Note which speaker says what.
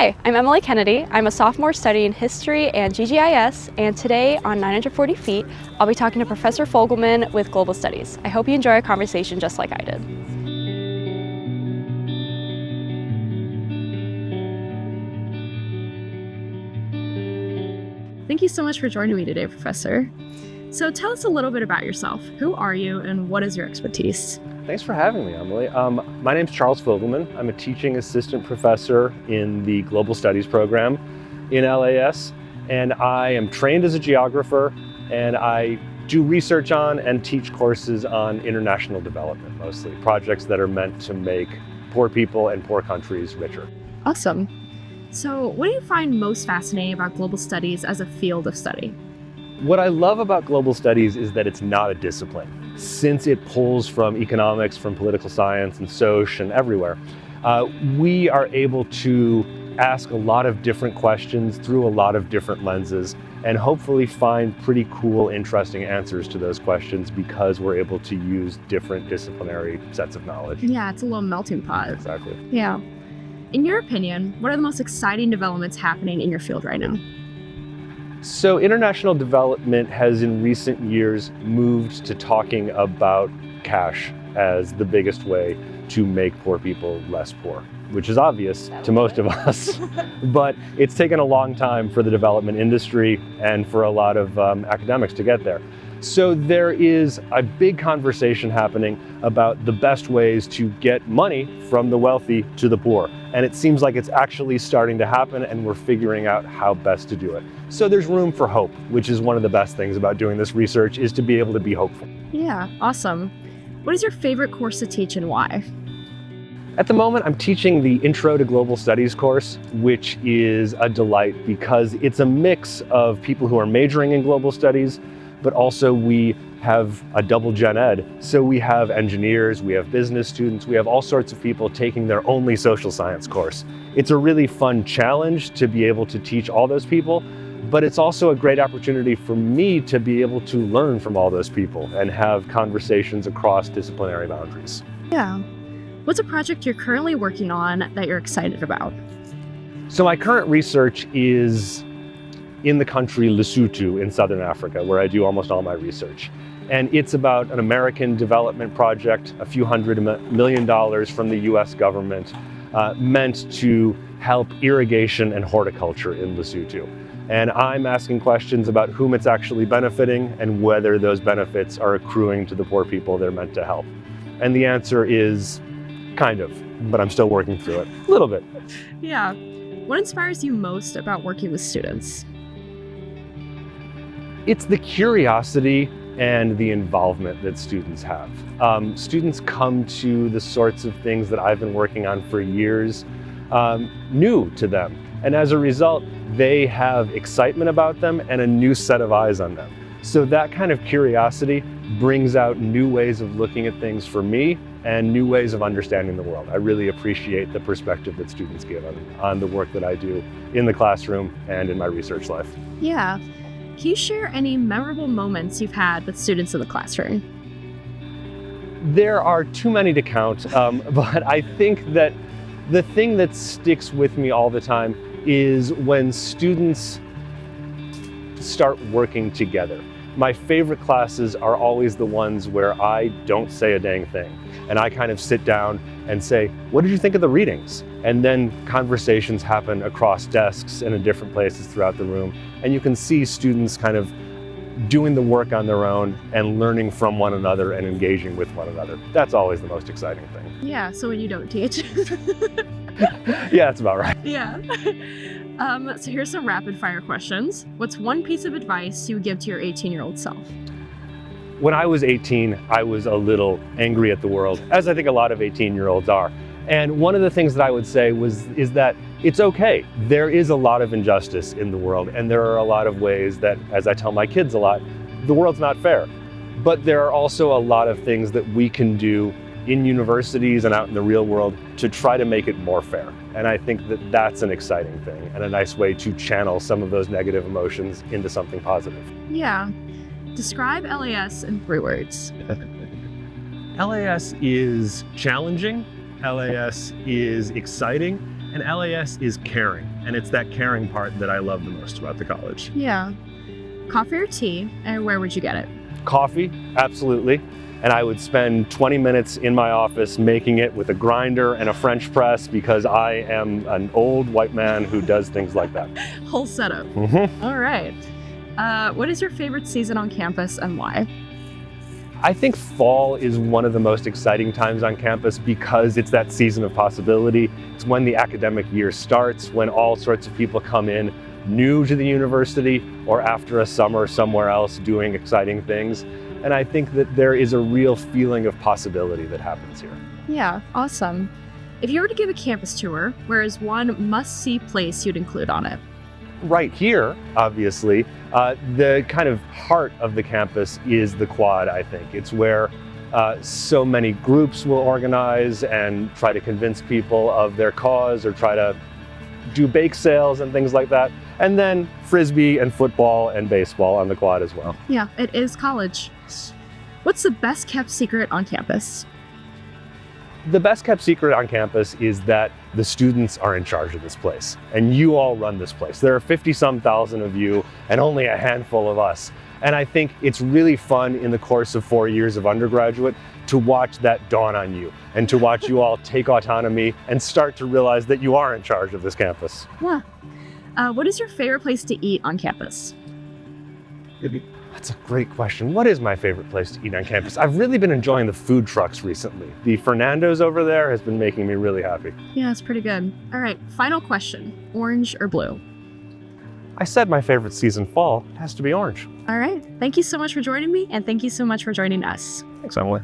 Speaker 1: Hi, I'm Emily Kennedy. I'm a sophomore studying history and GGIS, and today on 940 Feet, I'll be talking to Professor Fogelman with Global Studies. I hope you enjoy our conversation just like I did. Thank you so much for joining me today, Professor. So tell us a little bit about yourself. Who are you and what is your expertise?
Speaker 2: Thanks for having me, Emily. My name's Charles Fogelman. I'm a teaching assistant professor in the Global Studies program in LAS, and I am trained as a geographer, and I do research on and teach courses on international development, mostly projects that are meant to make poor people and poor countries richer.
Speaker 1: Awesome. So what do you find most fascinating about global studies as a field of study?
Speaker 2: What I love about global studies is that it's not a discipline. Since it pulls from economics, from political science and soc and everywhere, we are able to ask a lot of different questions through a lot of different lenses and hopefully find pretty cool, interesting answers to those questions because we're able to use different disciplinary sets of knowledge.
Speaker 1: Yeah, it's a little melting pot.
Speaker 2: Exactly.
Speaker 1: Yeah. In your opinion, what are the most exciting developments happening in your field right now?
Speaker 2: So international development has in recent years moved to talking about cash as the biggest way to make poor people less poor, which is obvious to most of us, but it's taken a long time for the development industry and for a lot of academics to get there. So there is a big conversation happening about the best ways to get money from the wealthy to the poor. And it seems like it's actually starting to happen and we're figuring out how best to do it. So there's room for hope, which is one of the best things about doing this research, is to be able to be hopeful.
Speaker 1: Yeah, awesome. What is your favorite course to teach and why?
Speaker 2: At the moment, I'm teaching the Intro to Global Studies course, which is a delight because it's a mix of people who are majoring in global studies, but also we have a double gen ed. So we have engineers, we have business students, we have all sorts of people taking their only social science course. It's a really fun challenge to be able to teach all those people, but it's also a great opportunity for me to be able to learn from all those people and have conversations across disciplinary boundaries.
Speaker 1: Yeah. What's a project you're currently working on that you're excited about?
Speaker 2: So my current research is in the country Lesotho in Southern Africa, where I do almost all my research. And it's about an American development project, a few $100 million from the US government, meant to help irrigation and horticulture in Lesotho. And I'm asking questions about whom it's actually benefiting and whether those benefits are accruing to the poor people they're meant to help. And the answer is kind of, but I'm still working through it a little bit.
Speaker 1: Yeah. What inspires you most about working with students?
Speaker 2: It's the curiosity and the involvement that students have. Students come to the sorts of things that I've been working on for years new to them. And as a result, they have excitement about them and a new set of eyes on them. So that kind of curiosity brings out new ways of looking at things for me and new ways of understanding the world. I really appreciate the perspective that students give on the work that I do in the classroom and in my research life.
Speaker 1: Yeah. Can you share any memorable moments you've had with students in the classroom?
Speaker 2: There are too many to count, but I think that the thing that sticks with me all the time is when students start working together. My favorite classes are always the ones where I don't say a dang thing. And I kind of sit down and say, what did you think of the readings? And then conversations happen across desks and in different places throughout the room. And you can see students kind of doing the work on their own and learning from one another and engaging with one another. That's always the most exciting thing.
Speaker 1: Yeah, so when you don't teach.
Speaker 2: Yeah, that's about right.
Speaker 1: Yeah. So here's some rapid fire questions. What's one piece of advice you would give to your 18-year-old self?
Speaker 2: When I was 18, I was a little angry at the world, as I think a lot of 18-year-olds are. And one of the things that I would say is that it's okay. There is a lot of injustice in the world, and there are a lot of ways that, as I tell my kids a lot, the world's not fair. But there are also a lot of things that we can do in universities and out in the real world to try to make it more fair. And I think that that's an exciting thing and a nice way to channel some of those negative emotions into something positive.
Speaker 1: Yeah. Describe LAS in 3 words.
Speaker 2: LAS is challenging, LAS is exciting, And LAS is caring, and it's that caring part that I love the most about the college.
Speaker 1: Yeah. Coffee or tea, and where would you get it?
Speaker 2: Coffee, absolutely. And I would spend 20 minutes in my office making it with a grinder and a French press because I am an old white man who does things like that.
Speaker 1: Whole setup.
Speaker 2: Mm-hmm.
Speaker 1: All right. What is your favorite season on campus and why?
Speaker 2: I think fall is one of the most exciting times on campus because it's that season of possibility. It's when the academic year starts, when all sorts of people come in new to the university or after a summer somewhere else doing exciting things. And I think that there is a real feeling of possibility that happens here.
Speaker 1: Yeah, awesome. If you were to give a campus tour, where is one must-see place you'd include on it?
Speaker 2: Right here, obviously, the kind of heart of the campus is the quad, I think. It's where so many groups will organize and try to convince people of their cause or try to do bake sales and things like that. And then frisbee and football and baseball on the quad as well.
Speaker 1: Yeah, it is college. What's the best kept secret on campus?
Speaker 2: The best kept secret on campus is that the students are in charge of this place and you all run this place. There are 50-some thousand of you and only a handful of us. And I think it's really fun in the course of 4 years of undergraduate to watch that dawn on you and to watch you all take autonomy and start to realize that you are in charge of this campus.
Speaker 1: Yeah. What is your favorite place to eat on campus?
Speaker 2: That's a great question. What is my favorite place to eat on campus? I've really been enjoying the food trucks recently. The Fernando's over there has been making me really happy.
Speaker 1: Yeah, it's pretty good. All right, final question. Orange or blue?
Speaker 2: I said my favorite season fall. It has to be orange.
Speaker 1: All right. Thank you so much for joining me, and thank you so much for joining us.
Speaker 2: Thanks, Emily.